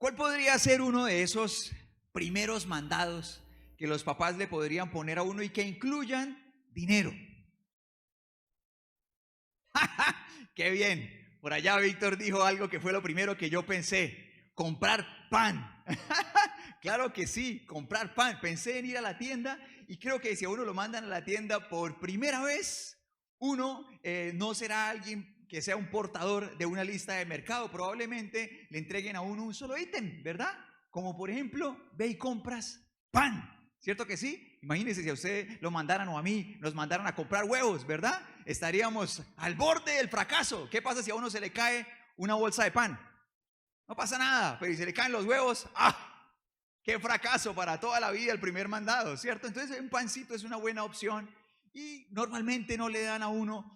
¿Cuál podría ser uno de esos primeros mandados que los papás le podrían poner a uno y que incluyan dinero? ¡Qué bien! Por allá Víctor dijo algo que fue lo primero que yo pensé: comprar pan. Claro que sí, comprar pan. Pensé en ir a la tienda y creo que si a uno lo mandan a la tienda por primera vez, uno no será alguien que sea un portador de una lista de mercado. Probablemente le entreguen a uno un solo ítem, ¿verdad? Como por ejemplo, ve y compras pan. ¿Cierto que sí? Imagínense si a usted lo mandaran o a mí nos mandaran a comprar huevos, ¿verdad? Estaríamos al borde del fracaso. ¿Qué pasa si a uno se le cae una bolsa de pan? No pasa nada, pero si se le caen los huevos, ¡ah! ¡Qué fracaso para toda la vida el primer mandado!, ¿cierto? Entonces un pancito es una buena opción y normalmente no le dan a uno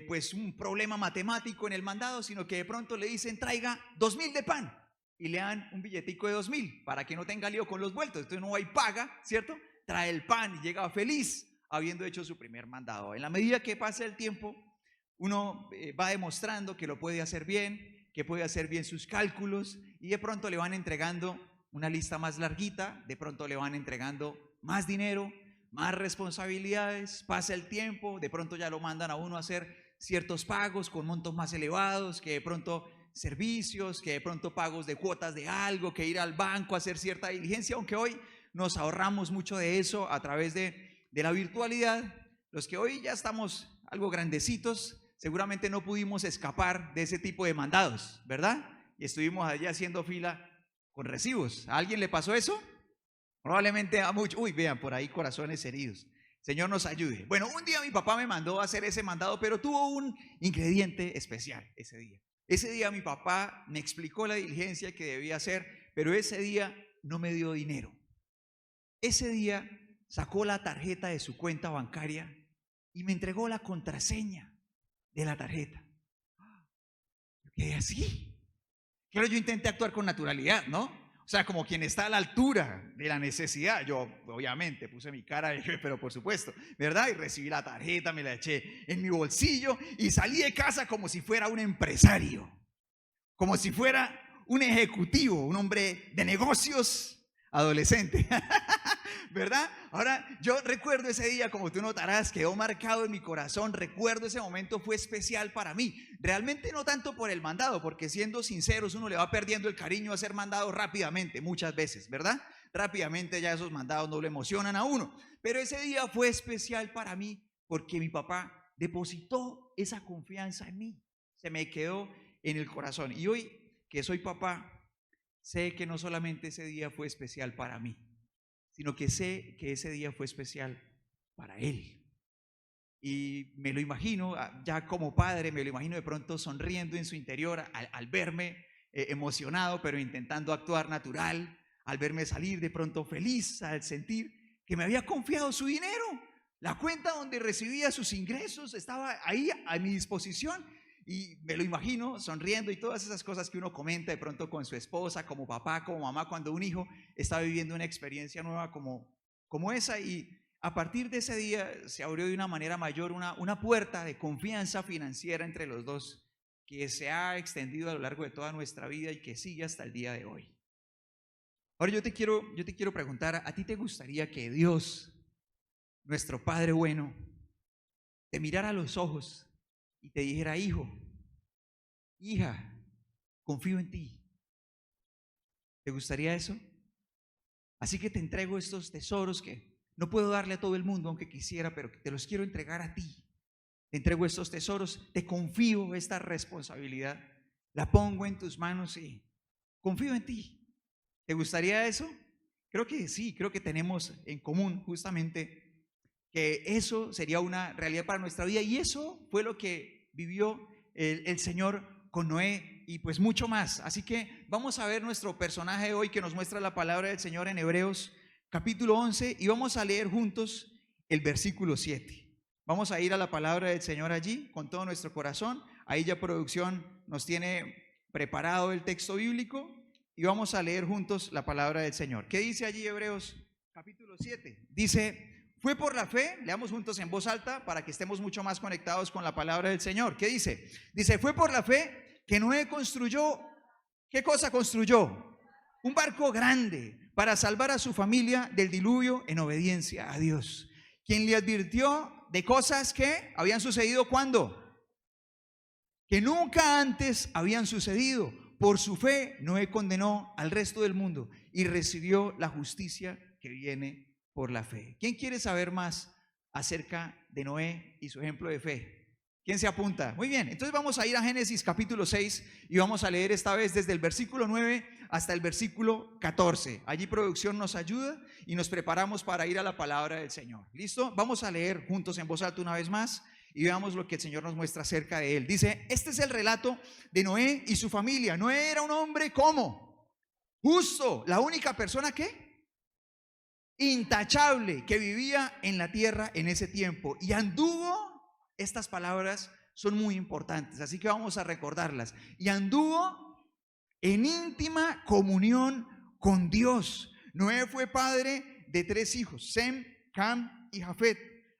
pues un problema matemático en el mandado, sino que de pronto le dicen: traiga 2.000 de pan, y le dan un billetico de 2.000 para que no tenga lío con los vueltos. Entonces uno va y paga, ¿cierto? Trae el pan y llega feliz habiendo hecho su primer mandado. En la medida que pasa el tiempo, uno va demostrando que lo puede hacer bien, que puede hacer bien sus cálculos, y de pronto le van entregando una lista más larguita, de pronto le van entregando más dinero, más responsabilidades. Pasa el tiempo, de pronto ya lo mandan a uno a hacer ciertos pagos con montos más elevados, que de pronto servicios, que de pronto pagos de cuotas de algo, que ir al banco a hacer cierta diligencia, aunque hoy nos ahorramos mucho de eso a través de la virtualidad. Los que hoy ya estamos algo grandecitos, seguramente no pudimos escapar de ese tipo de mandados, ¿verdad? Y estuvimos allí haciendo fila con recibos. ¿A alguien le pasó eso? Probablemente a muchos. Uy, vean, por ahí corazones heridos. Señor nos ayude. Bueno, un día mi papá me mandó a hacer ese mandado, pero tuvo un ingrediente especial ese día. Ese día mi papá me explicó la diligencia que debía hacer, pero ese día no me dio dinero. Ese día sacó la tarjeta de su cuenta bancaria y me entregó la contraseña de la tarjeta. Yo quedé así. Claro, yo intenté actuar con naturalidad, ¿no? O sea, como quien está a la altura de la necesidad. Yo, obviamente, puse mi cara, pero por supuesto, ¿verdad? Y recibí la tarjeta, me la eché en mi bolsillo y salí de casa como si fuera un empresario, como si fuera un ejecutivo, un hombre de negocios adolescente. ¿Verdad? Ahora, yo recuerdo ese día, como tú notarás, quedó marcado en mi corazón. Recuerdo ese momento, fue especial para mí. Realmente no tanto por el mandado, porque siendo sinceros, uno le va perdiendo el cariño a ser mandado rápidamente, muchas veces, ¿verdad? Rápidamente ya esos mandados no le emocionan a uno. Pero ese día fue especial para mí porque mi papá depositó esa confianza en mí. Se me quedó en el corazón. Y hoy que soy papá, sé que no solamente ese día fue especial para mí, sino que sé que ese día fue especial para él. Y me lo imagino, ya como padre, me lo imagino de pronto sonriendo en su interior al verme emocionado, pero intentando actuar natural, al verme salir de pronto feliz, al sentir que me había confiado su dinero. La cuenta donde recibía sus ingresos estaba ahí a mi disposición. Y me lo imagino sonriendo y todas esas cosas que uno comenta de pronto con su esposa, como papá, como mamá, cuando un hijo está viviendo una experiencia nueva como esa. Y a partir de ese día se abrió de una manera mayor una puerta de confianza financiera entre los dos, que se ha extendido a lo largo de toda nuestra vida y que sigue hasta el día de hoy. Ahora yo te quiero preguntar, ¿a ti te gustaría que Dios, nuestro Padre bueno, te mirara a los ojos y te dijera: hijo, hija, confío en ti? ¿Te gustaría eso? Así que te entrego estos tesoros que no puedo darle a todo el mundo, aunque quisiera, pero que te los quiero entregar a ti. Te entrego estos tesoros, te confío esta responsabilidad, la pongo en tus manos y confío en ti. ¿Te gustaría eso? Creo que sí, creo que tenemos en común justamente que eso sería una realidad para nuestra vida, y eso fue lo que vivió el Señor con Noé y pues mucho más. Así que vamos a ver nuestro personaje de hoy, que nos muestra la palabra del Señor en Hebreos capítulo 11, y vamos a leer juntos el versículo 7. Vamos a ir a la palabra del Señor allí con todo nuestro corazón. Ahí ya producción nos tiene preparado el texto bíblico y vamos a leer juntos la palabra del Señor. ¿Qué dice allí Hebreos capítulo 7? Dice: fue por la fe, leamos juntos en voz alta para que estemos mucho más conectados con la palabra del Señor. ¿Qué dice? Dice: fue por la fe que Noé construyó. ¿Qué cosa construyó? Un barco grande para salvar a su familia del diluvio en obediencia a Dios, quien le advirtió de cosas que habían sucedido cuando, que nunca antes habían sucedido. Por su fe, Noé condenó al resto del mundo y recibió la justicia que viene por la fe. ¿Quién quiere saber más acerca de Noé y su ejemplo de fe? ¿Quién se apunta? Muy bien, entonces vamos a ir a Génesis capítulo 6 y vamos a leer esta vez desde el versículo 9 hasta el versículo 14. Allí producción nos ayuda y nos preparamos para ir a la palabra del Señor. ¿Listo? Vamos a leer juntos en voz alta una vez más y veamos lo que el Señor nos muestra acerca de él. Dice, este es el relato de Noé y su familia. Noé era un hombre ¿cómo? Justo, la única persona que intachable que vivía en la tierra en ese tiempo y anduvo, estas palabras son muy importantes, así que vamos a recordarlas, y anduvo en íntima comunión con Dios. Noé fue padre de 3 hijos, Sem, Cam y Jafet.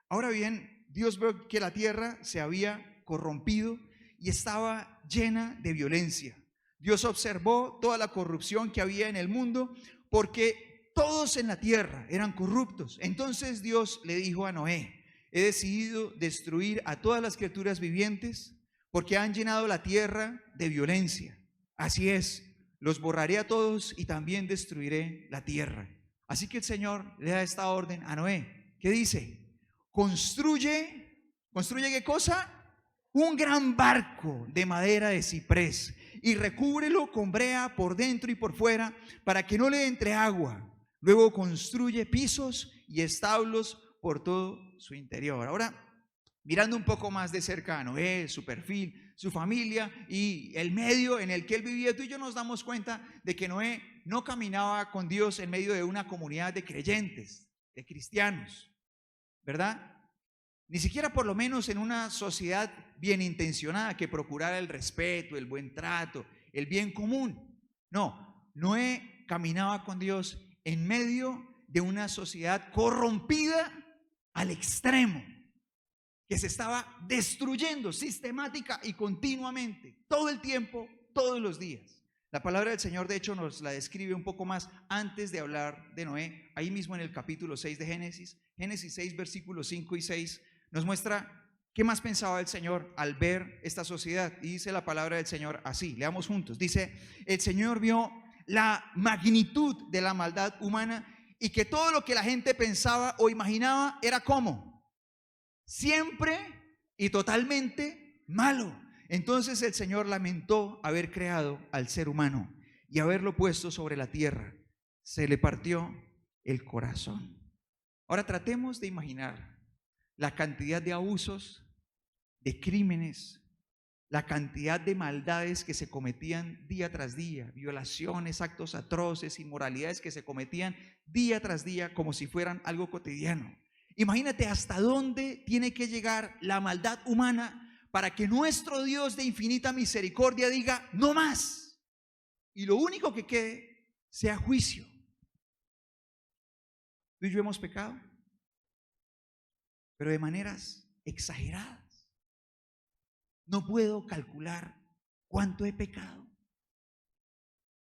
Ahora bien, Dios vio que la tierra se había corrompido y estaba llena de violencia. Dios observó toda la corrupción que había en el mundo porque todos en la tierra eran corruptos. Entonces Dios le dijo a Noé, he decidido destruir a todas las criaturas vivientes porque han llenado la tierra de violencia. Así es, los borraré a todos y también destruiré la tierra. Así que el Señor le da esta orden a Noé. ¿Qué dice? ¿construye qué cosa? Un gran barco de madera de ciprés y recúbrelo con brea por dentro y por fuera para que no le entre agua. Luego construye pisos y establos por todo su interior. Ahora, mirando un poco más de cerca a Noé, su perfil, su familia y el medio en el que él vivía, tú y yo nos damos cuenta de que Noé no caminaba con Dios en medio de una comunidad de creyentes, de cristianos, ¿verdad? Ni siquiera por lo menos en una sociedad bien intencionada que procurara el respeto, el buen trato, el bien común. No, Noé caminaba con Dios en medio de una sociedad corrompida al extremo, que se estaba destruyendo sistemática y continuamente, todo el tiempo, todos los días. La palabra del Señor de hecho nos la describe un poco más antes de hablar de Noé, ahí mismo en el capítulo 6 de Génesis. Génesis 6 versículos 5 y 6 nos muestra qué más pensaba el Señor al ver esta sociedad. Y dice la palabra del Señor así, leamos juntos. Dice, el Señor vio la magnitud de la maldad humana y que todo lo que la gente pensaba o imaginaba era como siempre y totalmente malo. Entonces el Señor lamentó haber creado al ser humano y haberlo puesto sobre la tierra. Se le partió el corazón. Ahora tratemos de imaginar la cantidad de abusos, de crímenes, la cantidad de maldades que se cometían día tras día, violaciones, actos atroces, inmoralidades que se cometían día tras día como si fueran algo cotidiano. Imagínate hasta dónde tiene que llegar la maldad humana para que nuestro Dios de infinita misericordia diga no más y lo único que quede sea juicio. Tú y yo hemos pecado, pero de maneras exageradas. No puedo calcular cuánto he pecado.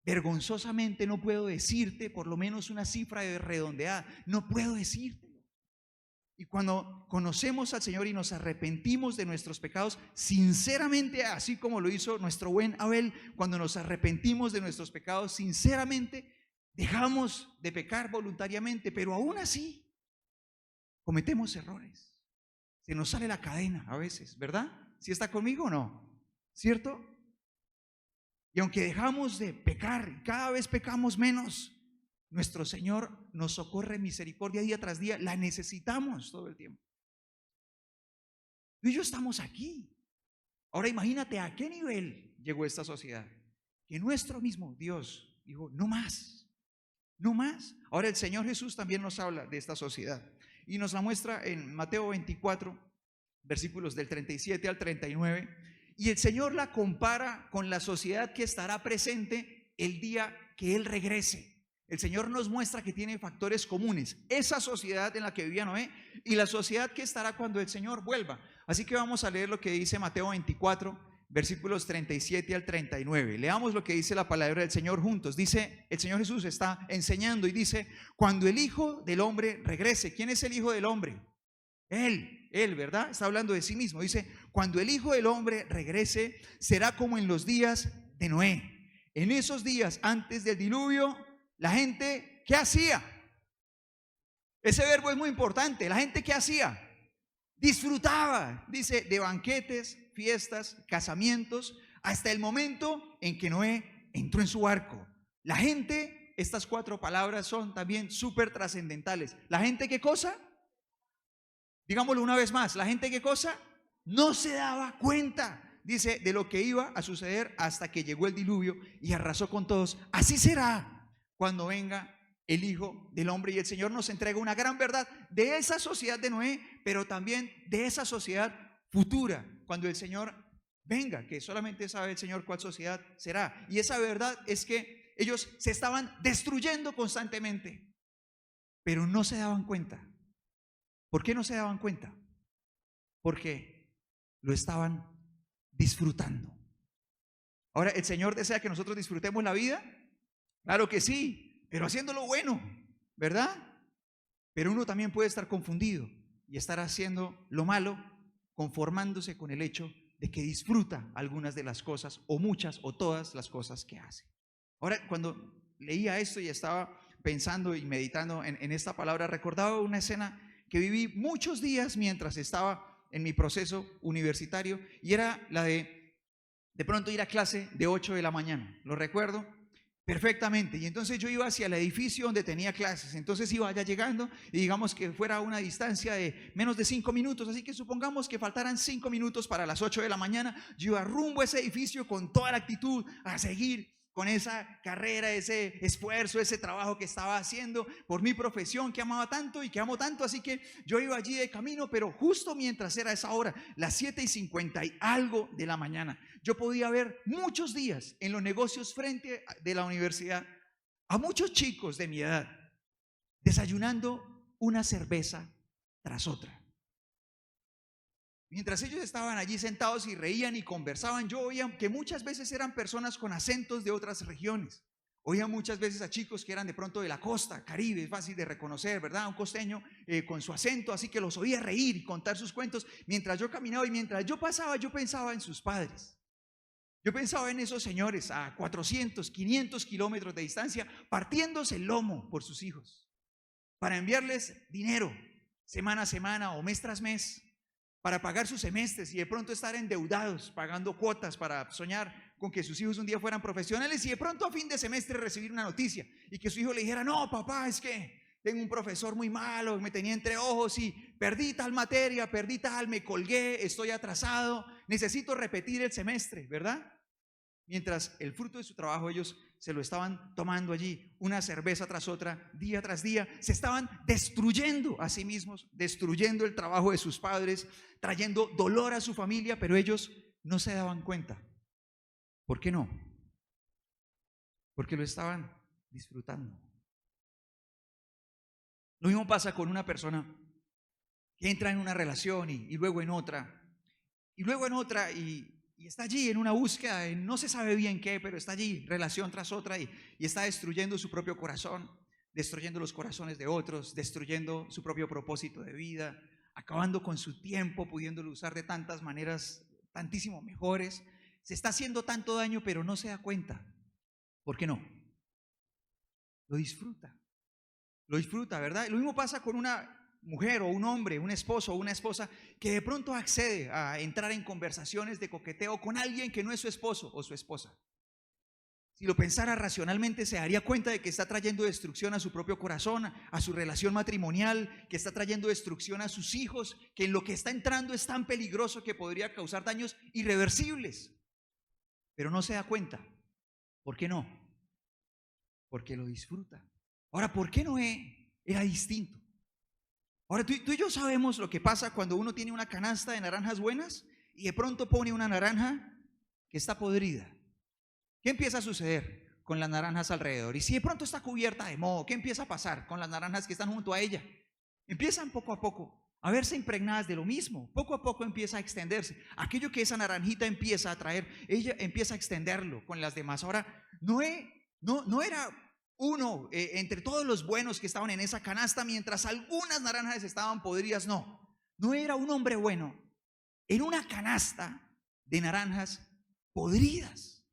Vergonzosamente no puedo decirte por lo menos una cifra de redondeada. No puedo decírtelo. Y cuando conocemos al Señor y nos arrepentimos de nuestros pecados, sinceramente, así como lo hizo nuestro buen Abel, cuando nos arrepentimos de nuestros pecados, sinceramente, dejamos de pecar voluntariamente, pero aún así cometemos errores. Se nos sale la cadena a veces, ¿verdad? ¿Sí está conmigo o no? ¿Cierto? Y aunque dejamos de pecar, cada vez pecamos menos, nuestro Señor nos socorre misericordia día tras día, la necesitamos todo el tiempo. Tú y yo estamos aquí. Ahora imagínate a qué nivel llegó esta sociedad, que nuestro mismo Dios dijo, no más, no más. Ahora el Señor Jesús también nos habla de esta sociedad y nos la muestra en Mateo 24, versículos del 37 al 39, y el Señor la compara con la sociedad que estará presente el día que Él regrese. El Señor nos muestra que tiene factores comunes, esa sociedad en la que vivía Noé y la sociedad que estará cuando el Señor vuelva. Así que vamos a leer lo que dice Mateo 24, versículos 37 al 39. Leamos lo que dice la palabra del Señor juntos. Dice, el Señor Jesús está enseñando y dice, cuando el Hijo del Hombre regrese. ¿Quién es el Hijo del Hombre? Él, ¿verdad? Está hablando de sí mismo. Dice, cuando el Hijo del Hombre regrese, será como en los días de Noé. En esos días antes del diluvio, la gente, ¿qué hacía? Ese verbo es muy importante. La gente, ¿qué hacía? Disfrutaba, dice, de banquetes, fiestas, casamientos, hasta el momento en que Noé entró en su barco. La gente, estas 4 palabras son también súper trascendentales. ¿La gente qué cosa? Digámoslo una vez más. ¿La gente qué cosa? No se daba cuenta, dice, de lo que iba a suceder hasta que llegó el diluvio y arrasó con todos. Así será cuando venga el Hijo del Hombre. Y el Señor nos entrega una gran verdad de esa sociedad de Noé, pero también de esa sociedad futura, cuando el Señor venga, que solamente sabe el Señor cuál sociedad será. Y esa verdad es que ellos se estaban destruyendo constantemente, pero no se daban cuenta. ¿Por qué no se daban cuenta? Porque lo estaban disfrutando. Ahora, ¿el Señor desea que nosotros disfrutemos la vida? Claro que sí, pero haciéndolo bueno, ¿verdad? Pero uno también puede estar confundido y estar haciendo lo malo, conformándose con el hecho de que disfruta algunas de las cosas, o muchas, o todas las cosas que hace. Ahora, cuando leía esto y estaba pensando y meditando en esta palabra, recordaba una escena que viví muchos días mientras estaba en mi proceso universitario, y era la de pronto ir a clase de 8 de la mañana. Lo recuerdo perfectamente. Y entonces yo iba hacia el edificio donde tenía clases. Entonces iba allá llegando y digamos que fuera a una distancia de menos de 5 minutos. Así que supongamos que faltaran 5 minutos para las 8 de la mañana. Yo iba rumbo a ese edificio con toda la actitud a seguir con esa carrera, ese esfuerzo, ese trabajo que estaba haciendo por mi profesión que amaba tanto y que amo tanto. Así que yo iba allí de camino, pero justo mientras era esa hora, las 7:50 y algo de la mañana, yo podía ver muchos días en los negocios frente de la universidad a muchos chicos de mi edad desayunando una cerveza tras otra. Mientras ellos estaban allí sentados y reían y conversaban, yo oía que muchas veces eran personas con acentos de otras regiones. Oía muchas veces a chicos que eran de pronto de la costa Caribe, es fácil de reconocer, ¿verdad? Un costeño con su acento, así que los oía reír y contar sus cuentos. Mientras yo caminaba y mientras yo pasaba, yo pensaba en sus padres. Yo pensaba en esos señores a 400, 500 kilómetros de distancia, partiéndose el lomo por sus hijos, para enviarles dinero semana a semana o mes tras mes, para pagar sus semestres y de pronto estar endeudados, pagando cuotas para soñar con que sus hijos un día fueran profesionales, y de pronto a fin de semestre recibir una noticia y que su hijo le dijera: no, papá, es que tengo un profesor muy malo, me tenía entre ojos y perdí tal materia, perdí tal, me colgué, estoy atrasado, necesito repetir el semestre, ¿verdad? Mientras el fruto de su trabajo ellos se lo estaban tomando allí, una cerveza tras otra, día tras día, se estaban destruyendo a sí mismos, destruyendo el trabajo de sus padres, trayendo dolor a su familia, pero ellos no se daban cuenta. ¿Por qué no? Porque lo estaban disfrutando. Lo mismo pasa con una persona que entra en una relación y luego en otra, y luego en otra, y está allí en una búsqueda, no se sabe bien qué, pero está allí relación tras otra y está destruyendo su propio corazón, destruyendo los corazones de otros, destruyendo su propio propósito de vida, acabando con su tiempo, pudiéndolo usar de tantas maneras tantísimo mejores. Se está haciendo tanto daño, pero no se da cuenta. ¿Por qué no? Lo disfruta, ¿verdad? Lo mismo pasa con una mujer o un hombre, un esposo o una esposa que de pronto accede a entrar en conversaciones de coqueteo con alguien que no es su esposo o su esposa. Si lo pensara racionalmente, se daría cuenta de que está trayendo destrucción a su propio corazón, a su relación matrimonial, que está trayendo destrucción a sus hijos, que en lo que está entrando es tan peligroso que podría causar daños irreversibles. Pero no se da cuenta. ¿Por qué no? Porque lo disfruta. Ahora, ¿por qué Noé era distinto? Ahora, tú y yo sabemos lo que pasa cuando uno tiene una canasta de naranjas buenas y de pronto pone una naranja que está podrida. ¿Qué empieza a suceder con las naranjas alrededor? Y si de pronto está cubierta de moho, ¿qué empieza a pasar con las naranjas que están junto a ella? Empiezan poco a poco a verse impregnadas de lo mismo. Poco a poco empieza a extenderse. Aquello que esa naranjita empieza a traer, ella empieza a extenderlo con las demás. Ahora, Noé no era uno entre todos los buenos que estaban en esa canasta, mientras algunas naranjas estaban podridas. No era un hombre bueno en una canasta de naranjas podridas,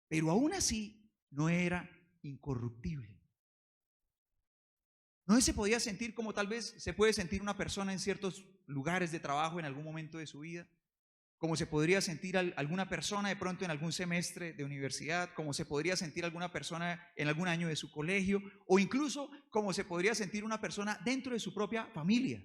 pero aún así no era incorruptible. No se podía sentir como tal vez se puede sentir una persona en ciertos lugares de trabajo en algún momento de su vida, como se podría sentir alguna persona de pronto en algún semestre de universidad, como se podría sentir alguna persona en algún año de su colegio, o incluso como se podría sentir una persona dentro de su propia familia.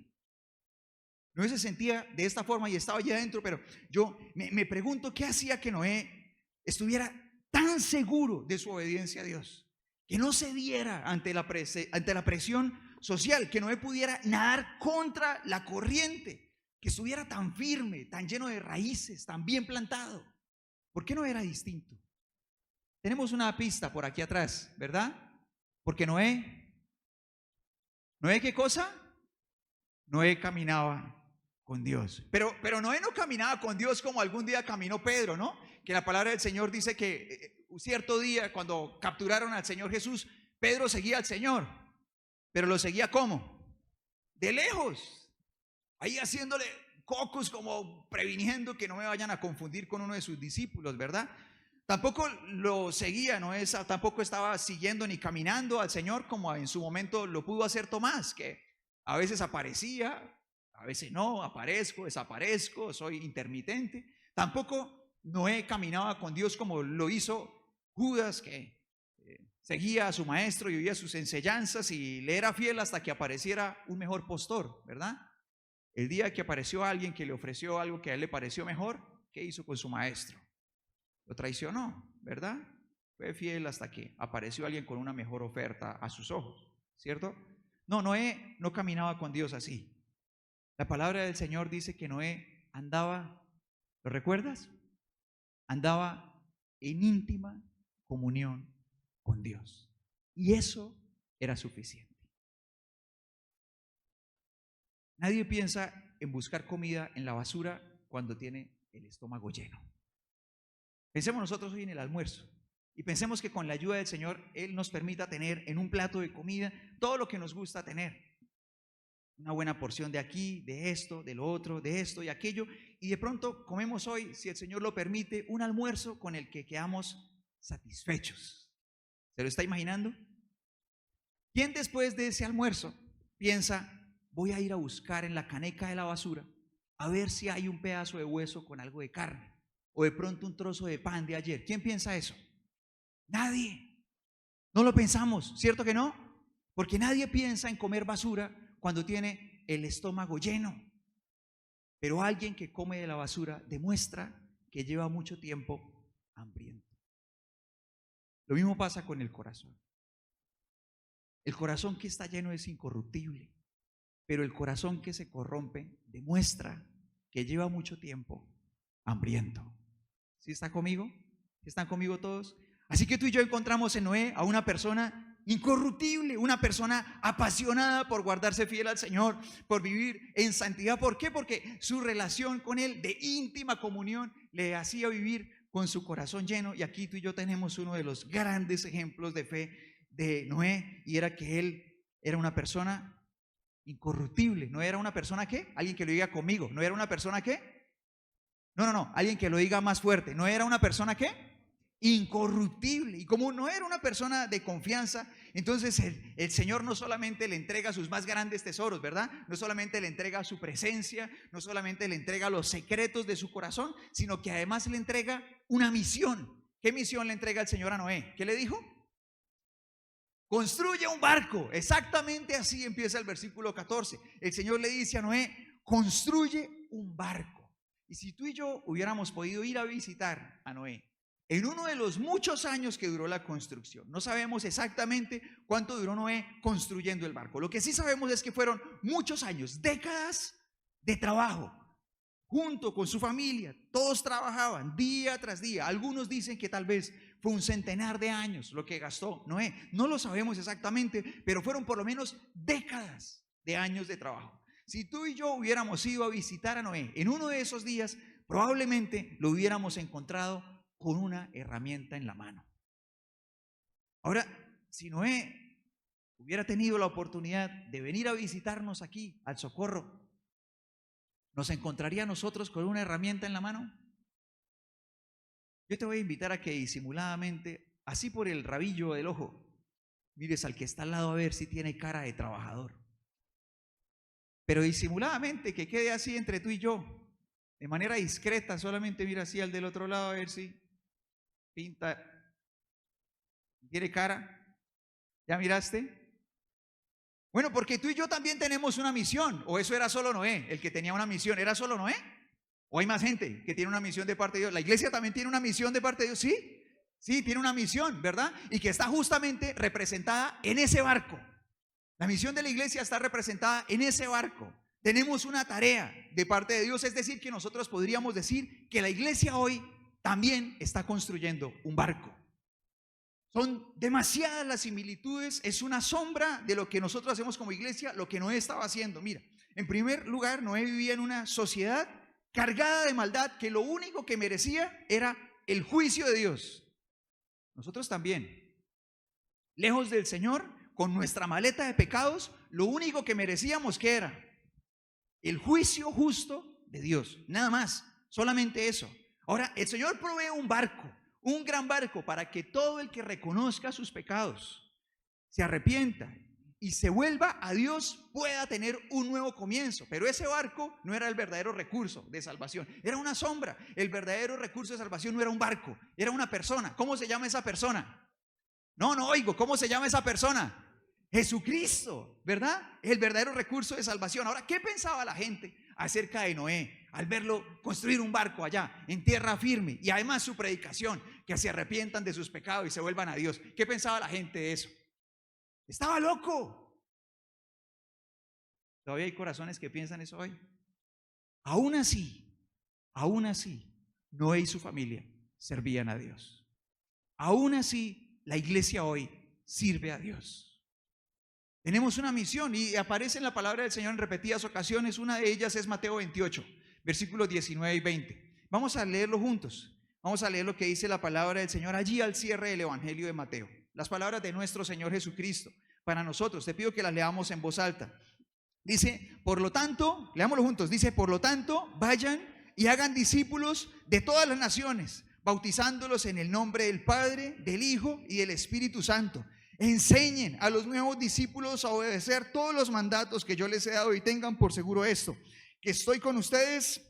Noé se sentía de esta forma y estaba allá adentro, pero yo me pregunto qué hacía que Noé estuviera tan seguro de su obediencia a Dios, que no cediera ante la presión social, que Noé pudiera nadar contra la corriente, que estuviera tan firme, tan lleno de raíces, tan bien plantado. ¿Por qué no era distinto? Tenemos una pista por aquí atrás, ¿verdad? Porque Noé, ¿qué cosa? Noé caminaba con Dios. Pero Noé no caminaba con Dios como algún día caminó Pedro, ¿no? Que la palabra del Señor dice que un cierto día, cuando capturaron al Señor Jesús, Pedro seguía al Señor, pero lo seguía ¿cómo? De lejos, ahí haciéndole cocos, como previniendo que no me vayan a confundir con uno de sus discípulos, ¿verdad? Tampoco lo seguía, tampoco estaba siguiendo ni caminando al Señor como en su momento lo pudo hacer Tomás, que a veces aparecía, a veces no, aparezco, desaparezco, soy intermitente. Tampoco Noé caminaba con Dios como lo hizo Judas, que seguía a su maestro y oía sus enseñanzas y le era fiel hasta que apareciera un mejor postor, ¿verdad? El día que apareció alguien que le ofreció algo que a él le pareció mejor, ¿qué hizo con su maestro? Lo traicionó, ¿verdad? Fue fiel hasta que apareció alguien con una mejor oferta a sus ojos, ¿cierto? No, Noé no caminaba con Dios así. La palabra del Señor dice que Noé andaba, ¿lo recuerdas? Andaba en íntima comunión con Dios. Y eso era suficiente. Nadie piensa en buscar comida en la basura cuando tiene el estómago lleno. Pensemos nosotros hoy en el almuerzo y pensemos que con la ayuda del Señor Él nos permita tener en un plato de comida todo lo que nos gusta tener. Una buena porción de aquí, de esto, de lo otro, de esto y aquello. Y de pronto comemos hoy, si el Señor lo permite, un almuerzo con el que quedamos satisfechos. ¿Se lo está imaginando? ¿Quién después de ese almuerzo piensa, voy a ir a buscar en la caneca de la basura a ver si hay un pedazo de hueso con algo de carne? O de pronto un trozo de pan de ayer. ¿Quién piensa eso? Nadie. No lo pensamos, ¿cierto que no? Porque nadie piensa en comer basura cuando tiene el estómago lleno. Pero alguien que come de la basura demuestra que lleva mucho tiempo hambriento. Lo mismo pasa con el corazón. El corazón que está lleno es incorruptible, pero el corazón que se corrompe demuestra que lleva mucho tiempo hambriento. ¿Sí está conmigo? ¿Están conmigo todos? Así que tú y yo encontramos en Noé a una persona incorruptible, una persona apasionada por guardarse fiel al Señor, por vivir en santidad. ¿Por qué? Porque su relación con Él de íntima comunión le hacía vivir con su corazón lleno. Y aquí tú y yo tenemos uno de los grandes ejemplos de fe de Noé, y era que él era una persona incorruptible. ¿No era una persona qué? Alguien que lo diga conmigo. ¿No era una persona qué? No, alguien que lo diga más fuerte. ¿No era una persona qué? Incorruptible. Y como no era una persona de confianza, entonces el Señor no solamente le entrega sus más grandes tesoros, ¿verdad? No solamente le entrega su presencia, no solamente le entrega los secretos de su corazón, sino que además le entrega una misión. ¿Qué misión le entrega el Señor a Noé? ¿Qué le dijo? Construye un barco. Exactamente así empieza el versículo 14. El Señor le dice a Noé, construye un barco. Y si tú y yo hubiéramos podido ir a visitar a Noé en uno de los muchos años que duró la construcción, no sabemos exactamente cuánto duró Noé construyendo el barco. Lo que sí sabemos es que fueron muchos años, décadas de trabajo, junto con su familia. Todos trabajaban día tras día. Algunos dicen que tal vez fue un centenar de años lo que gastó Noé. No lo sabemos exactamente, pero fueron por lo menos décadas de años de trabajo. Si tú y yo hubiéramos ido a visitar a Noé en uno de esos días, probablemente lo hubiéramos encontrado con una herramienta en la mano. Ahora, si Noé hubiera tenido la oportunidad de venir a visitarnos aquí, al Socorro, ¿nos encontraría a nosotros con una herramienta en la mano? Yo te voy a invitar a que disimuladamente, así por el rabillo del ojo, mires al que está al lado a ver si tiene cara de trabajador. Pero disimuladamente, que quede así entre tú y yo, de manera discreta, solamente mira así al del otro lado a ver si pinta, tiene cara. ¿Ya miraste? Bueno, porque tú y yo también tenemos una misión. ¿O eso era solo Noé, el que tenía una misión? ¿Era solo Noé? ¿O hay más gente que tiene una misión de parte de Dios? ¿La iglesia también tiene una misión de parte de Dios? Sí, sí, tiene una misión, ¿verdad? Y que está justamente representada en ese barco. La misión de la iglesia está representada en ese barco. Tenemos una tarea de parte de Dios, es decir, que nosotros podríamos decir que la iglesia hoy también está construyendo un barco. Son demasiadas las similitudes, es una sombra de lo que nosotros hacemos como iglesia, lo que Noé estaba haciendo. Mira, en primer lugar, Noé vivía en una sociedad cargada de maldad que lo único que merecía era el juicio de Dios. Nosotros también, lejos del Señor, con nuestra maleta de pecados, lo único que merecíamos, ¿qué era? El juicio justo de Dios, nada más, solamente eso. Ahora, el Señor provee un barco, un gran barco, para que todo el que reconozca sus pecados, se arrepienta y se vuelva a Dios, pueda tener un nuevo comienzo. Pero ese barco no era el verdadero recurso de salvación, era una sombra. El verdadero recurso de salvación no era un barco, era una persona. ¿Cómo se llama esa persona? No oigo, ¿cómo se llama esa persona? Jesucristo, ¿verdad? Es el verdadero recurso de salvación. Ahora, ¿qué pensaba la gente acerca de Noé al verlo construir un barco allá en tierra firme? Y además su predicación, que se arrepientan de sus pecados y se vuelvan a Dios. ¿Qué pensaba la gente de eso? Estaba loco. Todavía hay corazones que piensan eso hoy. Aún así, Noé y su familia servían a Dios. Aún así, la iglesia hoy sirve a Dios. Tenemos una misión y aparece en la palabra del Señor en repetidas ocasiones. Una de ellas es Mateo 28, versículos 19 y 20. Vamos a leerlo juntos. Vamos a leer lo que dice la palabra del Señor allí al cierre del Evangelio de Mateo. Las palabras de nuestro Señor Jesucristo para nosotros. Te pido que las leamos en voz alta. Dice, por lo tanto, leámoslo juntos. Dice, por lo tanto, vayan y hagan discípulos de todas las naciones, bautizándolos en el nombre del Padre, del Hijo y del Espíritu Santo. Enseñen a los nuevos discípulos a obedecer todos los mandatos que yo les he dado, y tengan por seguro esto, que estoy con ustedes,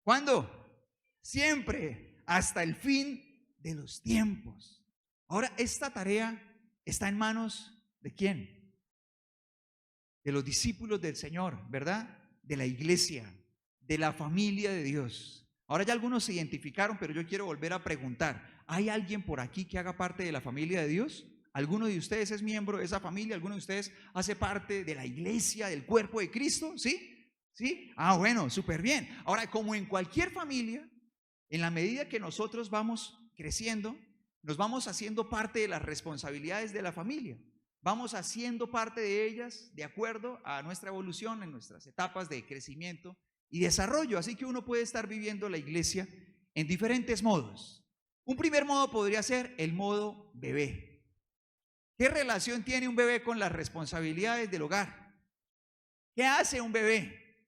¿cuándo? Siempre, hasta el fin de los tiempos. Ahora, esta tarea está en manos ¿de quién? De los discípulos del Señor, ¿verdad? De la iglesia, de la familia de Dios. Ahora ya algunos se identificaron, pero yo quiero volver a preguntar, ¿hay alguien por aquí que haga parte de la familia de Dios? ¿Alguno de ustedes es miembro de esa familia? ¿Alguno de ustedes hace parte de la iglesia, del cuerpo de Cristo? ¿Sí? ¿Sí? Ah, bueno, súper bien. Ahora, como en cualquier familia, en la medida que nosotros vamos creciendo, nos vamos haciendo parte de las responsabilidades de la familia. Vamos haciendo parte de ellas de acuerdo a nuestra evolución en nuestras etapas de crecimiento y desarrollo. Así que uno puede estar viviendo la iglesia en diferentes modos. Un primer modo podría ser el modo bebé. ¿Qué relación tiene un bebé con las responsabilidades del hogar? ¿Qué hace un bebé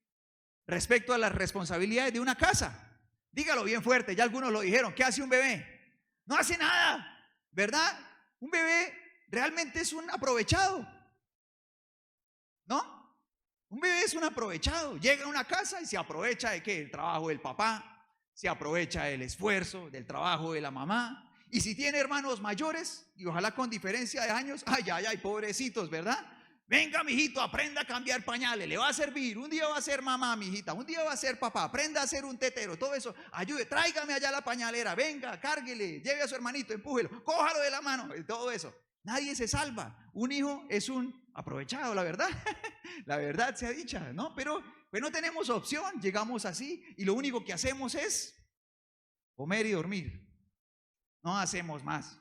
respecto a las responsabilidades de una casa? Dígalo bien fuerte, ya algunos lo dijeron. ¿Qué hace un bebé? No hace nada, ¿verdad? Un bebé realmente es un aprovechado, ¿no? Un bebé es un aprovechado. Llega a una casa y se aprovecha de ¿qué? El trabajo del papá, se aprovecha del esfuerzo, del trabajo de la mamá. Y si tiene hermanos mayores, y ojalá con diferencia de años, ay, pobrecitos, ¿verdad? Venga, mijito, aprenda a cambiar pañales, le va a servir. Un día va a ser mamá, mijita, un día va a ser papá, aprenda a ser un tetero, todo eso. Ayude, tráigame allá la pañalera, venga, cárguele, lleve a su hermanito, empújelo, cójalo de la mano, todo eso. Nadie se salva. Un hijo es un aprovechado, la verdad. La verdad sea dicha, ¿no? Pero pues no tenemos opción, llegamos así y lo único que hacemos es comer y dormir. No hacemos más.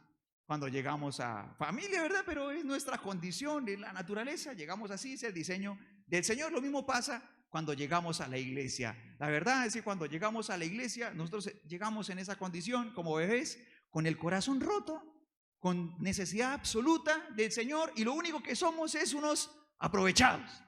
cuando llegamos a familia, ¿verdad? Pero es nuestra condición, es la naturaleza, llegamos así, es el diseño del Señor. Lo mismo pasa cuando llegamos a la iglesia. La verdad es que cuando llegamos a la iglesia, nosotros llegamos en esa condición como bebés, con el corazón roto, con necesidad absoluta del Señor, y lo único que somos es unos aprovechados,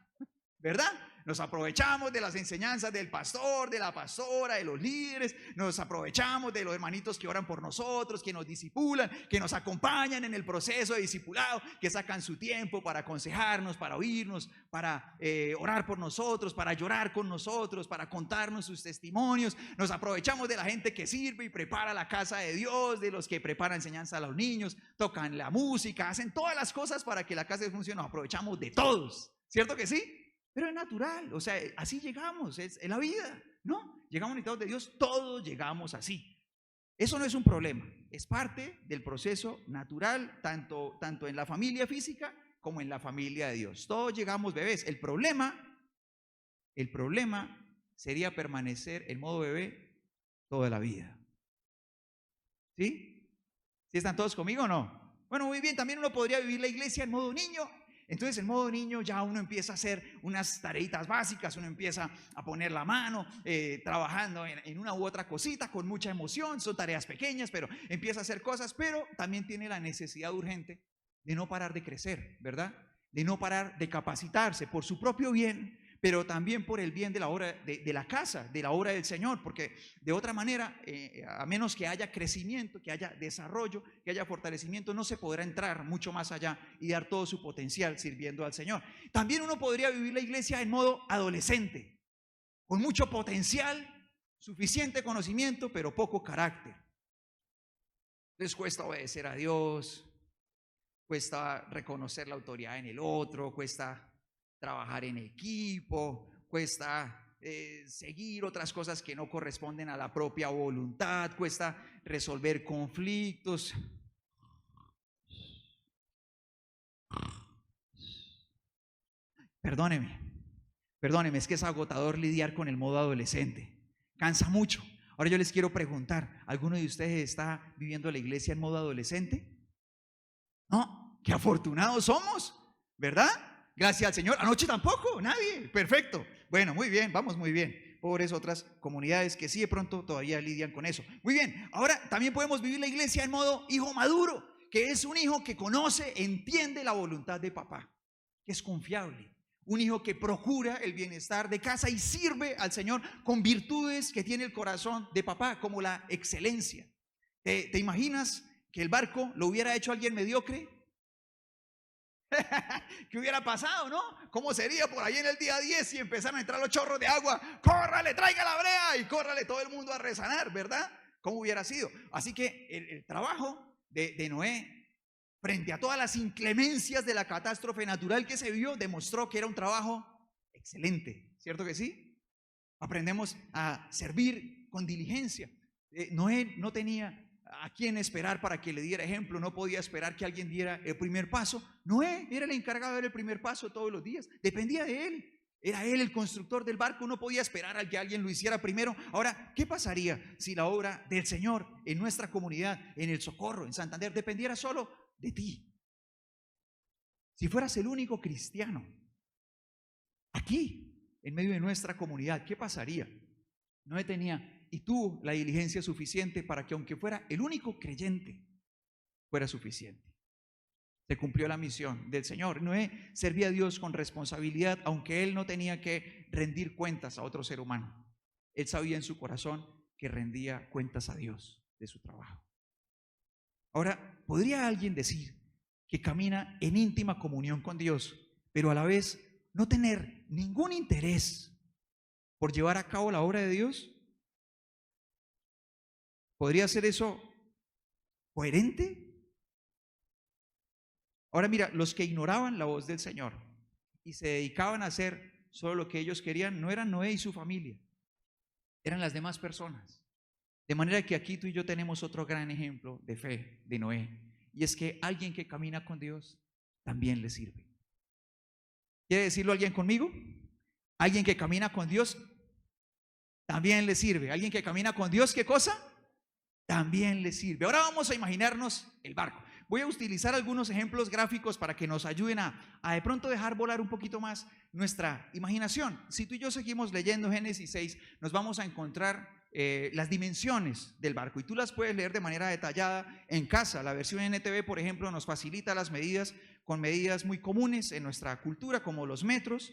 ¿verdad? Nos aprovechamos de las enseñanzas del pastor, de la pastora, de los líderes, nos aprovechamos de los hermanitos que oran por nosotros, que nos discipulan, que nos acompañan en el proceso de discipulado, que sacan su tiempo para aconsejarnos, para oírnos, para orar por nosotros, para llorar con nosotros, para contarnos sus testimonios. Nos aprovechamos de la gente que sirve y prepara la casa de Dios, de los que preparan enseñanza a los niños, tocan la música, hacen todas las cosas para que la casa funcione. Nos aprovechamos de todos, ¿cierto que sí? Pero es natural, o sea, así llegamos, es la vida, ¿no? Llegamos necesitados de Dios, todos llegamos así. Eso no es un problema, es parte del proceso natural, tanto en la familia física como en la familia de Dios. Todos llegamos bebés. El problema sería permanecer en modo bebé toda la vida. ¿Sí? ¿Sí están todos conmigo o no? Bueno, muy bien, también uno podría vivir la iglesia en modo niño. Entonces en modo niño ya uno empieza a hacer unas tareitas básicas, uno empieza a poner la mano, trabajando en una u otra cosita con mucha emoción, son tareas pequeñas, pero empieza a hacer cosas, pero también tiene la necesidad urgente de no parar de crecer, ¿verdad? De no parar de capacitarse por su propio bien, pero también por el bien de la obra de la casa, de la obra del Señor, porque de otra manera, a menos que haya crecimiento, que haya desarrollo, que haya fortalecimiento, no se podrá entrar mucho más allá y dar todo su potencial sirviendo al Señor. También uno podría vivir la iglesia en modo adolescente, con mucho potencial, suficiente conocimiento, pero poco carácter. Les cuesta obedecer a Dios, cuesta reconocer la autoridad en el otro, cuesta trabajar en equipo, cuesta seguir otras cosas que no corresponden a la propia voluntad, cuesta resolver conflictos. Perdóneme, es que es agotador lidiar con el modo adolescente, cansa mucho. Ahora yo les quiero preguntar, ¿alguno de ustedes está viviendo la iglesia en modo adolescente? No, qué afortunados somos, ¿verdad? Gracias al Señor. Anoche tampoco, nadie. Perfecto. Bueno, muy bien, vamos muy bien. Pobres otras comunidades que sí de pronto todavía lidian con eso. Muy bien, ahora también podemos vivir la iglesia en modo hijo maduro, que es un hijo que conoce, entiende la voluntad de papá, que es confiable. Un hijo que procura el bienestar de casa y sirve al Señor con virtudes que tiene el corazón de papá, como la excelencia. ¿Te imaginas que el barco lo hubiera hecho alguien mediocre? ¿Qué hubiera pasado, no? ¿Cómo sería por ahí en el día 10 si empezaron a entrar los chorros de agua? ¡Córrale, traiga la brea! Y córrale todo el mundo a rezanar, ¿verdad? ¿Cómo hubiera sido? Así que el trabajo de Noé, frente a todas las inclemencias de la catástrofe natural que se vivió, demostró que era un trabajo excelente, ¿cierto que sí? Aprendemos a servir con diligencia. Noé no tenía a quién esperar para que le diera ejemplo, no podía esperar que alguien diera el primer paso. Noé era el encargado de dar el primer paso todos los días, dependía de él, era él el constructor del barco, no podía esperar a que alguien lo hiciera primero. Ahora, ¿qué pasaría si la obra del Señor en nuestra comunidad, en El Socorro, en Santander, dependiera solo de ti? Si fueras el único cristiano aquí, en medio de nuestra comunidad, ¿qué pasaría? Noé tenía y tuvo la diligencia suficiente para que, aunque fuera el único creyente, fuera suficiente. Se cumplió la misión del Señor. Noé servía a Dios con responsabilidad, aunque él no tenía que rendir cuentas a otro ser humano. Él sabía en su corazón que rendía cuentas a Dios de su trabajo. Ahora, ¿podría alguien decir que camina en íntima comunión con Dios, pero a la vez no tener ningún interés por llevar a cabo la obra de Dios? ¿Podría ser eso coherente? Ahora mira, los que ignoraban la voz del Señor y se dedicaban a hacer solo lo que ellos querían, no eran Noé y su familia, eran las demás personas. De manera que aquí tú y yo tenemos otro gran ejemplo de fe de Noé, y es que alguien que camina con Dios también le sirve. ¿Quiere decirlo alguien conmigo? Alguien que camina con Dios también le sirve. Alguien que camina con Dios, ¿qué cosa? También le sirve. Ahora vamos a imaginarnos el barco. voy a utilizar algunos ejemplos gráficos para que nos ayuden a de pronto dejar volar un poquito más nuestra imaginación. Si tú y yo seguimos leyendo Génesis 6, nos vamos a encontrar las dimensiones del barco y tú las puedes leer de manera detallada en casa. La versión NTV, por ejemplo, nos facilita las medidas con medidas muy comunes en nuestra cultura, como los metros,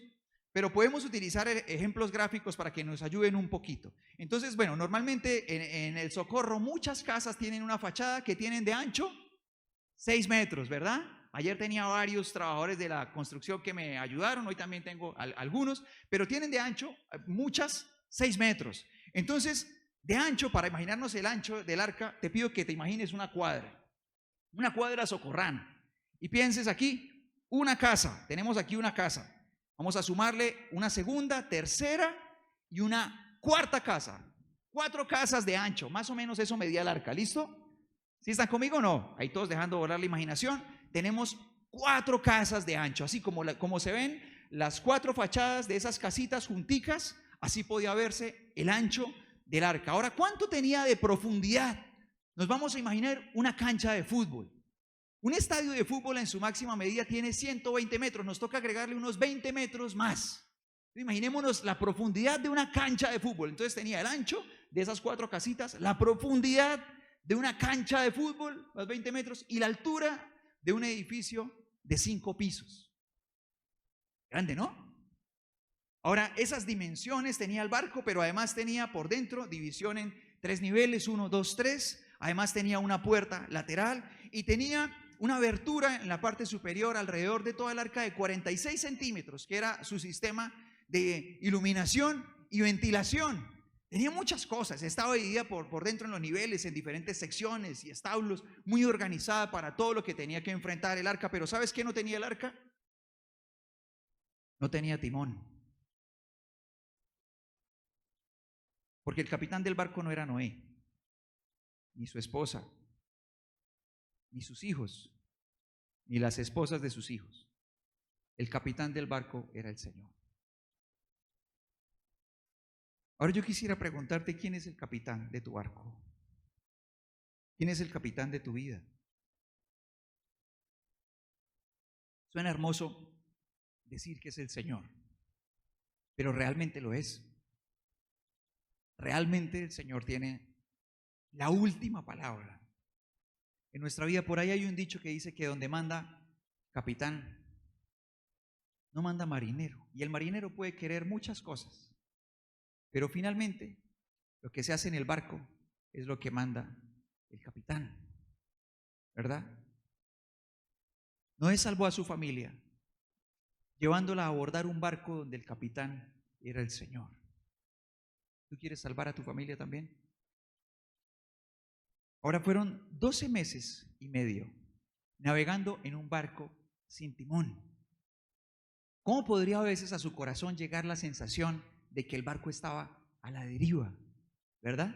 pero podemos utilizar ejemplos gráficos para que nos ayuden un poquito. Entonces, bueno, normalmente en el Socorro muchas casas tienen una fachada que tienen de ancho 6 metros, ¿verdad? Ayer tenía varios trabajadores de la construcción que me ayudaron, hoy también tengo algunos, pero tienen de ancho muchas 6 metros. Entonces, de ancho, para imaginarnos el ancho del arca, te pido que te imagines una cuadra socorrana. Y pienses aquí, una casa, tenemos aquí una casa. Vamos a sumarle una segunda, tercera y una cuarta casa. 4 casas de ancho, más o menos eso medía el arca, ¿listo? ¿Sí están conmigo o no? Ahí todos dejando volar la imaginación. Tenemos 4 casas de ancho, así como se ven las 4 fachadas de esas casitas junticas, así podía verse el ancho del arca. Ahora, ¿cuánto tenía de profundidad? Nos vamos a imaginar una cancha de fútbol. Un estadio de fútbol en su máxima medida tiene 120 metros, nos toca agregarle unos 20 metros más. Imaginémonos la profundidad de una cancha de fútbol. Entonces tenía el ancho de esas 4 casitas, la profundidad de una cancha de fútbol, los 20 metros, y la altura de un edificio de 5 pisos. Grande, ¿no? Ahora, esas dimensiones tenía el barco, pero además tenía por dentro división en 3 niveles, 1, 2, 3. Además tenía una puerta lateral y tenía una abertura en la parte superior alrededor de toda el arca de 46 centímetros, que era su sistema de iluminación y ventilación. Tenía muchas cosas, estaba dividida por dentro en los niveles, en diferentes secciones y establos, muy organizada para todo lo que tenía que enfrentar el arca. Pero ¿sabes qué no tenía el arca? No tenía timón. Porque el capitán del barco no era Noé, ni su esposa, ni sus hijos, ni las esposas de sus hijos. El capitán del barco era el Señor. Ahora yo quisiera preguntarte, ¿quién es el capitán de tu barco? ¿Quién es el capitán de tu vida? Suena hermoso decir que es el Señor, pero realmente lo es. Realmente el Señor tiene la última palabra en nuestra vida. Por ahí hay un dicho que dice que donde manda capitán, no manda marinero. Y el marinero puede querer muchas cosas, pero finalmente lo que se hace en el barco es lo que manda el capitán, ¿verdad? Noé salvó a su familia llevándola a abordar un barco donde el capitán era el Señor. ¿Tú quieres salvar a tu familia también? Ahora fueron 12 meses y medio navegando en un barco sin timón. ¿Cómo podría a veces a su corazón llegar la sensación de que el barco estaba a la deriva? ¿Verdad?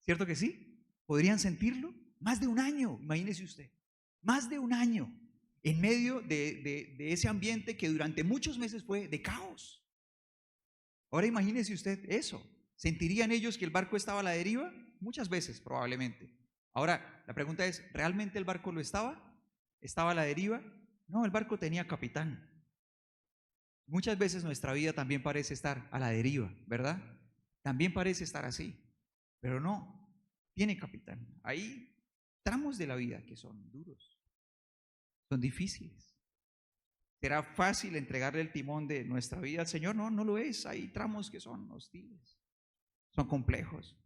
¿Cierto que sí? ¿Podrían sentirlo? Más de un año, imagínese usted. Más de un año en medio de ese ambiente que durante muchos meses fue de caos. Ahora imagínese usted eso. ¿Sentirían ellos que el barco estaba a la deriva? Muchas veces, probablemente. Ahora, la pregunta es, ¿realmente el barco lo estaba? ¿Estaba a la deriva? No, el barco tenía capitán. Muchas veces nuestra vida también parece estar a la deriva, ¿verdad? También parece estar así, pero no, tiene capitán. Hay tramos de la vida que son duros, son difíciles. ¿Será fácil entregarle el timón de nuestra vida al Señor? No, no lo es. Hay tramos que son hostiles, son complejos.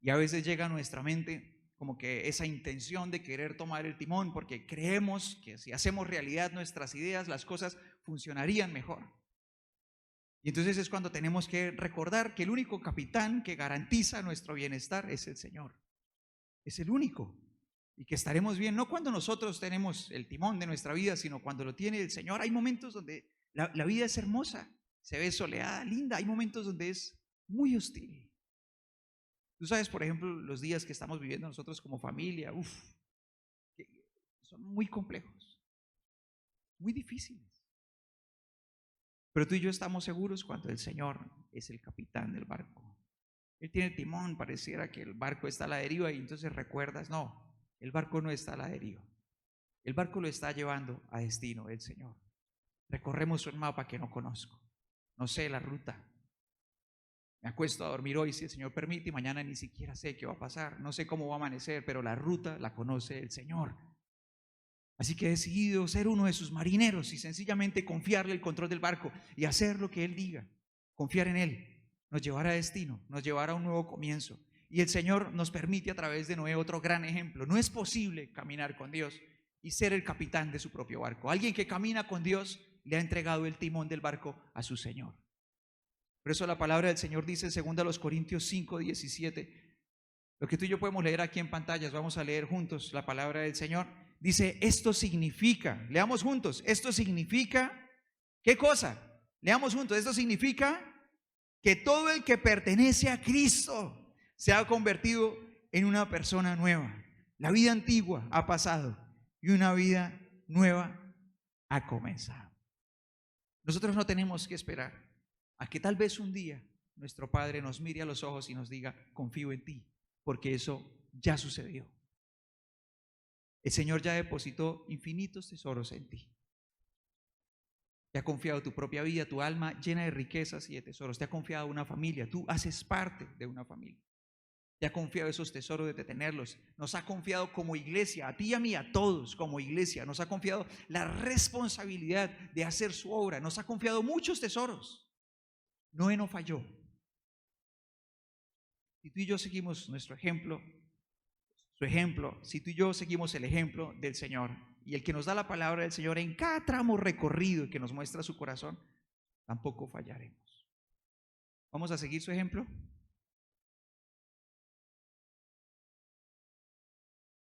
Y a veces llega a nuestra mente como que esa intención de querer tomar el timón porque creemos que si hacemos realidad nuestras ideas, las cosas funcionarían mejor. Y entonces es cuando tenemos que recordar que el único capitán que garantiza nuestro bienestar es el Señor. Es el único. Y que estaremos bien, no cuando nosotros tenemos el timón de nuestra vida, sino cuando lo tiene el Señor. Hay momentos donde la vida es hermosa, se ve soleada, linda. Hay momentos donde es muy hostil. Tú sabes, por ejemplo, los días que estamos viviendo nosotros como familia, que son muy complejos, muy difíciles. Pero tú y yo estamos seguros cuando el Señor es el capitán del barco. Él tiene el timón, pareciera que el barco está a la deriva y entonces recuerdas, no, el barco no está a la deriva. El barco lo está llevando a destino el Señor. Recorremos un mapa que no conozco. No sé la ruta. Me acuesto a dormir hoy si el Señor permite y mañana ni siquiera sé qué va a pasar. No sé cómo va a amanecer, pero la ruta la conoce el Señor. Así que he decidido ser uno de sus marineros y sencillamente confiarle el control del barco y hacer lo que Él diga. Confiar en Él nos llevará a destino, nos llevará a un nuevo comienzo. Y el Señor nos permite a través de Noé otro gran ejemplo. No es posible caminar con Dios y ser el capitán de su propio barco. Alguien que camina con Dios le ha entregado el timón del barco a su Señor. Por eso la palabra del Señor dice en 2 Corintios 5:17, lo que tú y yo podemos leer aquí en pantallas, vamos a leer juntos la palabra del Señor. Dice, esto significa, leamos juntos, esto significa, ¿qué cosa? Leamos juntos, esto significa que todo el que pertenece a Cristo se ha convertido en una persona nueva. La vida antigua ha pasado y una vida nueva ha comenzado. Nosotros no tenemos que esperar a que tal vez un día nuestro Padre nos mire a los ojos y nos diga, confío en ti, porque eso ya sucedió. El Señor ya depositó infinitos tesoros en ti. Te ha confiado tu propia vida, tu alma llena de riquezas y de tesoros. Te ha confiado una familia, tú haces parte de una familia. Te ha confiado esos tesoros de tenerlos. Nos ha confiado como iglesia, a ti y a mí, a todos como iglesia. Nos ha confiado la responsabilidad de hacer su obra. Nos ha confiado muchos tesoros. Noé no falló. Si tú y yo seguimos nuestro ejemplo, su ejemplo, si tú y yo seguimos el ejemplo del Señor y el que nos da la palabra del Señor en cada tramo recorrido y que nos muestra su corazón, tampoco fallaremos. ¿Vamos a seguir su ejemplo?